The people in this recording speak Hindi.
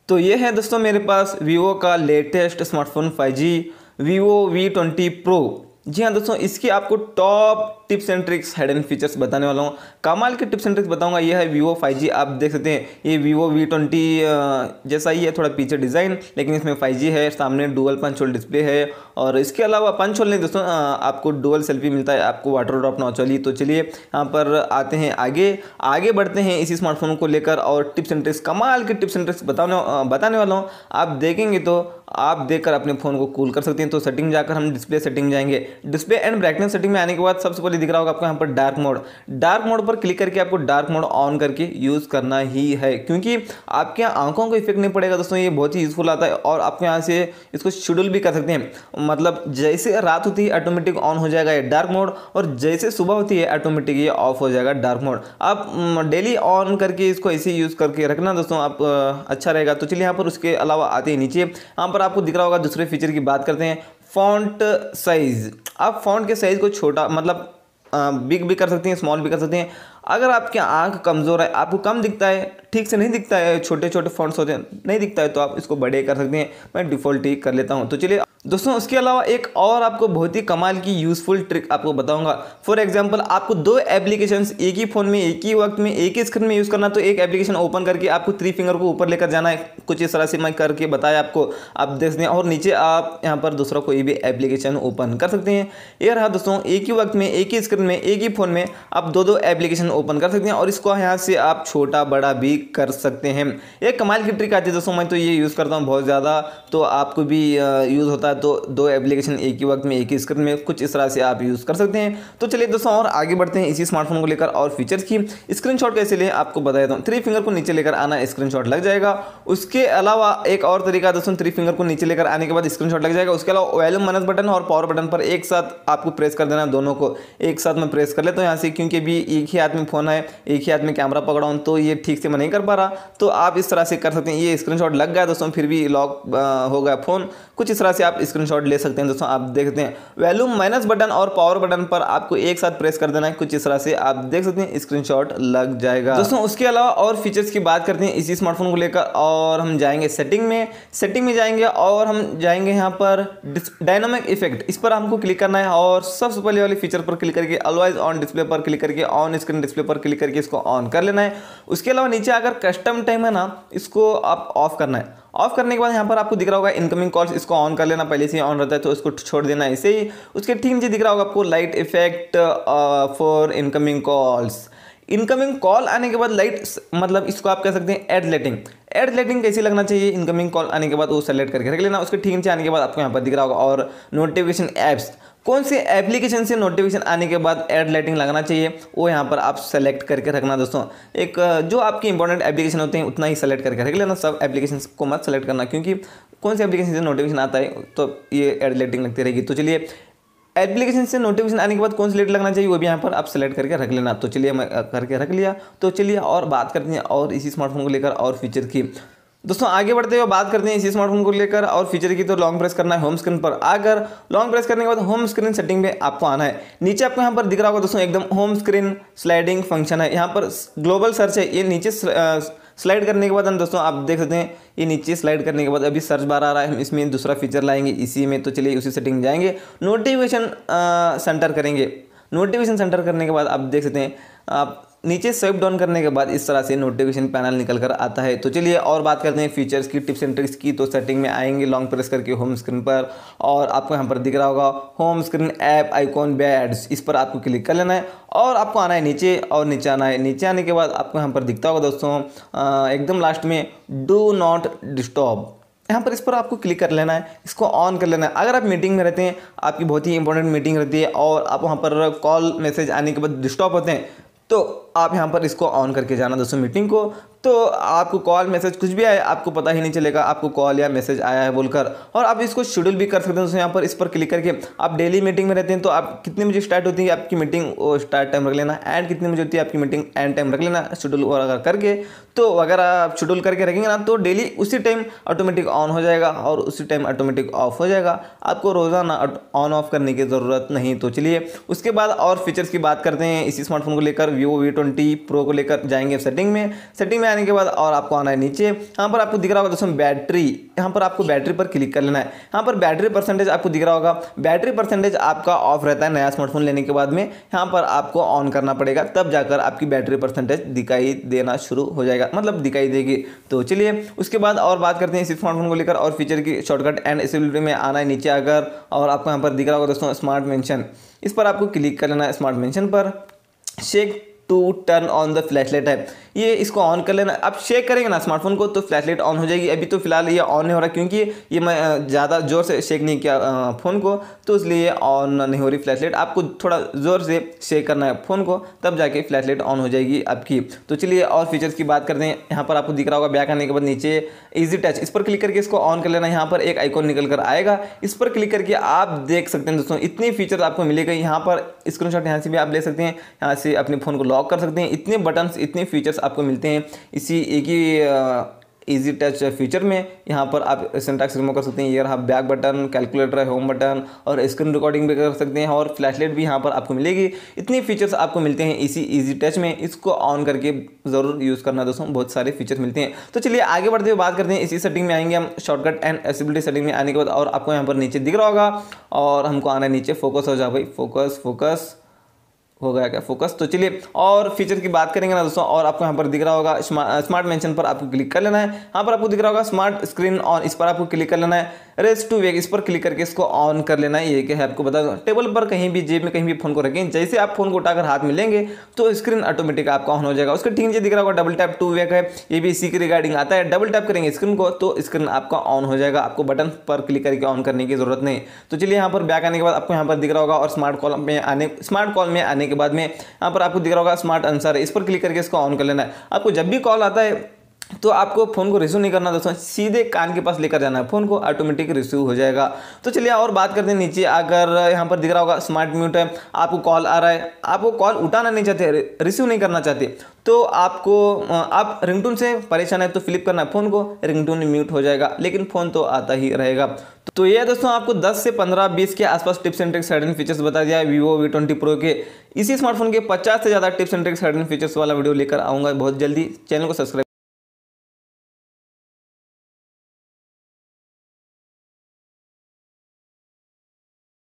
तो ये है दोस्तों मेरे पास वीवो का latest smartphone 5G Vivo V20 Pro। जी हाँ दोस्तों, इसकी आपको top tips and tricks hidden features बताने वाला हूँ। कमाल के टिप्स एंड ट्रिक्स बताऊंगा। ये है वीवो 5G, आप देख सकते हैं ये वीवो V20 जैसा ही है, थोड़ा पीछे डिज़ाइन, लेकिन इसमें 5G है। सामने डुअल पंच होल डिस्प्ले है और इसके अलावा पंच होल नहीं दोस्तों, आपको डुअल सेल्फी मिलता है, आपको वाटर ड्रॉप नॉच वाली। तो चलिए यहाँ पर आते हैं, आगे बढ़ते हैं इसी स्मार्टफोन को लेकर और टिप्स एंड ट्रिक्स, कमाल के टिप्स एंड ट्रिक्स बताने वाला हूँ। आप देखेंगे तो आप देखकर अपने फ़ोन को कूल कर सकते हैं। तो सेटिंग में जाकर हम डिस्प्ले सेटिंग में जाएंगे। डिस्प्ले एंड ब्राइटनेस सेटिंग में आने के बाद सबसे पहले दिख रहा होगा आपको यहाँ पर डार्क मोड पर क्लिक करके आपको डार्क मोड ऑन करके यूज़ करना ही है, क्योंकि आपके यहाँ आंखों को इफेक्ट नहीं पड़ेगा दोस्तों। ये बहुत ही यूजफुल आता है और आपको यहाँ से इसको शेड्यूल भी कर सकते हैं। मतलब जैसे रात होती है ऑटोमेटिक ऑन हो जाएगा ये डार्क मोड, और जैसे सुबह होती है ऑटोमेटिक ये ऑफ हो जाएगा डार्क मोड। आप डेली ऑन करके इसको ऐसे यूज़ करके रखना दोस्तों, आप अच्छा रहेगा। तो चलिए यहाँ पर उसके अलावा आते हैं नीचे, यहाँ पर आपको दिख रहा होगा दूसरे फीचर की बात करते हैं, फॉन्ट साइज। आप फॉन्ट के साइज को छोटा मतलब बिग भी कर सकते हैं, स्मॉल भी कर सकते हैं। अगर आपकी आंख कमज़ोर है, आपको कम दिखता है, ठीक से नहीं दिखता है, छोटे छोटे फॉन्ट्स होते हैं नहीं दिखता है, तो आप इसको बड़े कर सकते हैं। मैं डिफ़ॉल्ट ही कर लेता हूं। तो चलिए दोस्तों, उसके अलावा एक और आपको बहुत ही कमाल की यूज़फुल ट्रिक आपको बताऊंगा। फॉर एग्जांपल, आपको दो एप्लीकेशंस एक ही फ़ोन में एक ही वक्त में एक ही स्क्रीन में यूज़ करना। तो एक एप्लीकेशन ओपन करके आपको 3 फिंगर को ऊपर लेकर जाना है, कुछ इस तरह से मैं करके बताया आपको, आप देख सकते हैं। और नीचे आप यहाँ पर दूसरा कोई भी एप्लीकेशन ओपन कर सकते हैं। ये रहा दोस्तों, एक ही वक्त में एक ही स्क्रीन में एक ही फ़ोन में आप दो एप्लीकेशन ओपन कर सकते हैं और इसको यहाँ से आप छोटा बड़ा भी कर सकते हैं। एक कमाल की ट्रिक आती है दोस्तों, मैं तो ये यूज़ करता हूँ बहुत ज़्यादा, तो आपको भी यूज़ होता है। तो दो एप्लीकेशन एक ही वक्त में एक ही स्क्रीन में कुछ इस तरह से आप यूज़ कर सकते हैं। तो चलिए दोस्तों, और आगे बढ़ते हैं इसी स्मार्टफोन को लेकर और फीचर्स की। स्क्रीनशॉट कैसे लें आपको बता देता हूँ। 3 फिंगर को नीचे लेकर आना, स्क्रीनशॉट लग जाएगा। उसके अलावा एक और तरीका दोस्तों, 3 फिंगर को नीचे लेकर आने के बाद स्क्रीनशॉट लग जाएगा। उसके अलावा वॉल्यूम माइनस बटन और पावर बटन पर एक साथ आपको प्रेस कर देना, दोनों को एक साथ में प्रेस कर लेता हूँ यहाँ से, क्योंकि अभी एक ही हाथ में फ़ोन है, एक ही हाथ में कैमरा पकड़ा हूँ, तो ये ठीक से मैं नहीं कर पा रहा। तो आप इस तरह से कर सकते हैं। ये स्क्रीनशॉट लग गया दोस्तों, फिर भी लॉक हो गया फ़ोन, कुछ इस तरह से आप स्क्रीनशॉट ले सकते हैं दोस्तों। आप देखते हैं वॉल्यूम माइनस बटन और पावर बटन पर आपको एक साथ प्रेस कर देना है, कुछ इस तरह से आप देख सकते हैं स्क्रीनशॉट लग जाएगा दोस्तों। उसके अलावा और फीचर्स की बात करते हैं इसी स्मार्टफोन को लेकर और हम जाएंगे सेटिंग में जाएंगे और हम जाएंगे यहाँ पर डायनामिक इफेक्ट, इस पर हमको क्लिक करना है और सबसे पहले वाले फीचर पर क्लिक करके ऑलवेज ऑन डिस्प्ले पर क्लिक करके ऑन स्क्रीन डिस्प्ले पर क्लिक करके इसको ऑन कर लेना है। उसके अलावा नीचे अगर कस्टम टाइम है ना, इसको आप ऑफ करना है। ऑफ करने के बाद यहाँ पर आपको दिख रहा होगा इनकमिंग कॉल्स, इसको ऑन कर लेना, पहले से ऑन रहता है तो इसको छोड़ देना है ऐसे ही। उसके ठीक नीचे दिख रहा होगा आपको light effect for incoming calls. Incoming call आने के बाद लाइट मतलब इसको आप कह सकते हैं एड लाइटिंग कैसी लगना चाहिए इनकमिंग कॉल आने के बाद, वो सेलेक्ट करके रख लेना। उसके ठीक नीचे आने के बाद आपको यहाँ पर दिख रहा होगा और नोटिफिकेशन ऐप्स, कौन से एप्लीकेशन से नोटिफिकेशन आने के बाद ऐड लाइटिंग लगना चाहिए वो यहाँ पर आप सेलेक्ट करके रखना दोस्तों। एक जो आपके इंपॉर्टेंट एप्लीकेशन होते हैं उतना ही सेलेक्ट करके रख लेना, सब एप्लीकेशन को मत सेलेक्ट करना, क्योंकि कौन से एप्लीकेशन से नोटिफिकेशन आता है तो ये ऐड लाइटिंग लगती रहेगी। तो चलिए, एप्लीकेशन से नोटिफिकेशन आने के बाद कौन सी लाइट लगना चाहिए वो भी यहाँ पर आप सेलेक्ट करके रख लेना। तो चलिए, मैं करके रख लिया। तो चलिए और बात करते हैं और इसी स्मार्टफोन को लेकर और फीचर की दोस्तों। आगे बढ़ते हुए बात करते हैं इसी स्मार्टफोन को लेकर और फीचर की। तो लॉन्ग प्रेस करना है होम स्क्रीन पर। अगर लॉन्ग प्रेस करने के बाद होम स्क्रीन सेटिंग में आपको आना है, नीचे आपको यहाँ पर दिख रहा होगा दोस्तों एकदम होम स्क्रीन स्लाइडिंग फंक्शन है। यहाँ पर ग्लोबल सर्च है, ये नीचे स्लाइड करने के बाद हम दोस्तों आप देख सकते हैं ये नीचे स्लाइड करने के बाद अभी सर्च बार आ रहा है, हम इसमें दूसरा फीचर लाएंगे इसी में। तो चलिए उसी सेटिंग में जाएंगे, नोटिफिकेशन सेंटर करेंगे। नोटिफिकेशन सेंटर करने के बाद आप देख सकते हैं आप नीचे स्वाइप डाउन करने के बाद इस तरह से नोटिफिकेशन पैनल निकल कर आता है। तो चलिए और बात करते हैं फीचर्स की, टिप्स एंड ट्रिक्स की। तो सेटिंग में आएंगे लॉन्ग प्रेस करके होम स्क्रीन पर और आपको यहाँ पर दिख रहा होगा home screen app icon badges, इस पर आपको क्लिक कर लेना है और आपको आना है नीचे और नीचे आना है। नीचे आने के बाद आपको यहाँ पर दिखता होगा दोस्तों एकदम लास्ट में डू नॉट डिस्टर्ब, यहाँ पर इस पर आपको क्लिक कर लेना है, इसको ऑन कर लेना है। अगर आप मीटिंग में रहते हैं, आपकी बहुत ही इंपॉर्टेंट मीटिंग रहती है और आप वहाँ पर कॉल मैसेज आने के बाद डिस्टर्ब होते हैं, तो आप यहाँ पर इसको ऑन करके जाना दोस्तों मीटिंग को। तो आपको कॉल मैसेज कुछ भी आए आपको पता ही नहीं चलेगा आपको कॉल या मैसेज आया है बोलकर। और आप इसको शेड्यूल भी कर सकते हैं दोस्तों। यहाँ पर इस पर क्लिक करके आप डेली मीटिंग में रहते हैं तो आप कितने बजे स्टार्ट होती है आपकी मीटिंग, वो स्टार्ट टाइम रख लेना, एंड कितने बजे होती है आपकी मीटिंग, एंड टाइम रख लेना शेड्यूल वगैरह करके। तो अगर आप शेड्यूल करके रखेंगे ना तो डेली उसी टाइम ऑटोमेटिक ऑन हो जाएगा और उसी टाइम ऑटोमेटिक ऑफ हो जाएगा, आपको रोज़ाना ऑन ऑफ करने की ज़रूरत नहीं। तो चलिए उसके बाद और फीचर्स की बात करते हैं इसी स्मार्टफोन को लेकर। वीवो V20 Pro को लेकर जाएंगे सेटिंग में आने के बाद और आपको आना है नीचे, यहाँ पर आपको दिख रहा होगा दोस्तों बैटरी, यहाँ पर आपको बैटरी पर क्लिक कर लेना है। यहाँ पर बैटरी परसेंटेज आपको दिख रहा होगा, बैटरी परसेंटेज आपका ऑफ रहता है नया स्मार्टफोन लेने के बाद में, यहाँ पर आपको ऑन करना पड़ेगा, तब जाकर आपकी बैटरी परसेंटेज दिखाई देना शुरू हो जाएगा, मतलब दिखाई देगी। तो चलिए उसके बाद और बात करते हैं इस स्मार्टफोन को लेकर और फीचर की। शॉर्टकट एंड एसेसिबिलिटी में आना है नीचे आकर और आपको यहाँ पर दिख रहा होगा दोस्तों स्मार्ट मेंशन, इस पर आपको क्लिक कर लेना है। स्मार्ट मेंशन पर shake to turn on the flashlight है, ये इसको ऑन कर लेना। आप शेक करेंगे ना स्मार्टफोन को तो फ्लैशलाइट ऑन हो जाएगी। अभी तो फिलहाल ये ऑन नहीं हो रहा क्योंकि ये मैं ज़्यादा ज़ोर से शेक नहीं किया फ़ोन को, तो इसलिए ऑन नहीं हो रही फ्लैशलाइट। आपको थोड़ा ज़ोर से शेक करना है फ़ोन को, तब जाके फ्लैशलाइट ऑन हो जाएगी आपकी। तो चलिए और फीचर्स की बात करते हैं। यहाँ पर आपको दिख रहा होगा बैक आने के बाद नीचे ईजी टच, इस पर क्लिक करके इसको ऑन कर लेना। यहाँ पर एक आइकॉन निकल कर आएगा, इस पर क्लिक करके आप देख सकते हैं दोस्तों इतने फीचर्स आपको मिलेगा। यहाँ पर स्क्रीनशॉट यहाँ से भी आप ले सकते हैं, यहाँ से अपने फ़ोन को लॉक कर सकते हैं। इतने बटन्स, इतने फीचर्स आपको मिलते हैं इसी एक ही इजी टच फीचर में। यहाँ पर आप सिंटैक्स रिमूव कर सकते हैं, year hub back button, calculator है, होम बटन और स्क्रीन रिकॉर्डिंग भी कर सकते हैं और फ्लैशलाइट भी यहाँ पर आपको मिलेगी। इतने फीचर्स आपको मिलते हैं इसी इजी टच में, इसको ऑन करके ज़रूर यूज़ करना दोस्तों, बहुत सारे फीचर्स मिलते हैं। तो चलिए आगे बढ़ते हुए बात करते हैं। इसी सेटिंग में आएंगे हम, शॉर्टकट एंड एसेसिबिलिटी सेटिंग में आने के बाद और आपको यहाँ पर नीचे दिख रहा होगा और हमको आना है नीचे, फोकस हो जाओ भाई, फोकस हो गया क्या फोकस। तो चलिए और फीचर की बात करेंगे ना दोस्तों, और आपको यहाँ पर दिख रहा होगा स्मार्ट मेंशन पर आपको क्लिक कर लेना है। यहाँ पर आपको दिख रहा होगा स्मार्ट स्क्रीन ऑन, इस पर आपको क्लिक कर लेना है। रेस्ट टू वेक, इस पर क्लिक करके इसको ऑन कर लेना है। ये क्या है आपको बता दूं, टेबल पर कहीं भी, जेब में कहीं भी फोन को रखें, जैसे आप फोन को उठाकर हाथ में लेंगे तो स्क्रीन ऑटोमेटिक आपका ऑन हो जाएगा। उसके ठीक नीचे दिख रहा होगा डबल टैप टू वेक है, ये भी इसी के रिगार्डिंग आता है। डबल टैप करेंगे स्क्रीन को तो स्क्रीन आपका ऑन हो जाएगा, आपको बटन पर क्लिक करके ऑन करने की जरूरत नहीं। तो चलिए यहाँ पर बैक आने के बाद आपको यहाँ पर दिख रहा होगा और स्मार्ट कॉल में आने के बाद में यहाँ पर आपको दिख रहा होगा स्मार्ट आंसर है, इस पर क्लिक करके इसको ऑन कर लेना है। आपको जब भी कॉल आता है तो आपको फोन को रिसीव नहीं करना दोस्तों, सीधे कान के पास लेकर जाना है, फोन को ऑटोमेटिक रिसीव हो जाएगा। तो चलिए और बात करते हैं नीचे, अगर यहाँ पर दिख रहा होगा स्मार्ट म्यूट है, आपको कॉल आ रहा है, आपको कॉल उठाना नहीं चाहते, रिसीव नहीं करना चाहते, तो आपको आप रिंगटोन से परेशान है तो फ्लिप करना है फोन को, रिंगटोन म्यूट हो जाएगा, लेकिन फोन तो आता ही रहेगा। तो ये दोस्तों आपको 10 से 15-20 के आसपास tips and tricks hidden features बता दिया है Vivo V20 Pro के। इसी स्मार्टफोन के 50 से ज़्यादा tips and tricks hidden features वाला वीडियो लेकर आऊँगा बहुत जल्दी। चैनल को सब्सक्राइब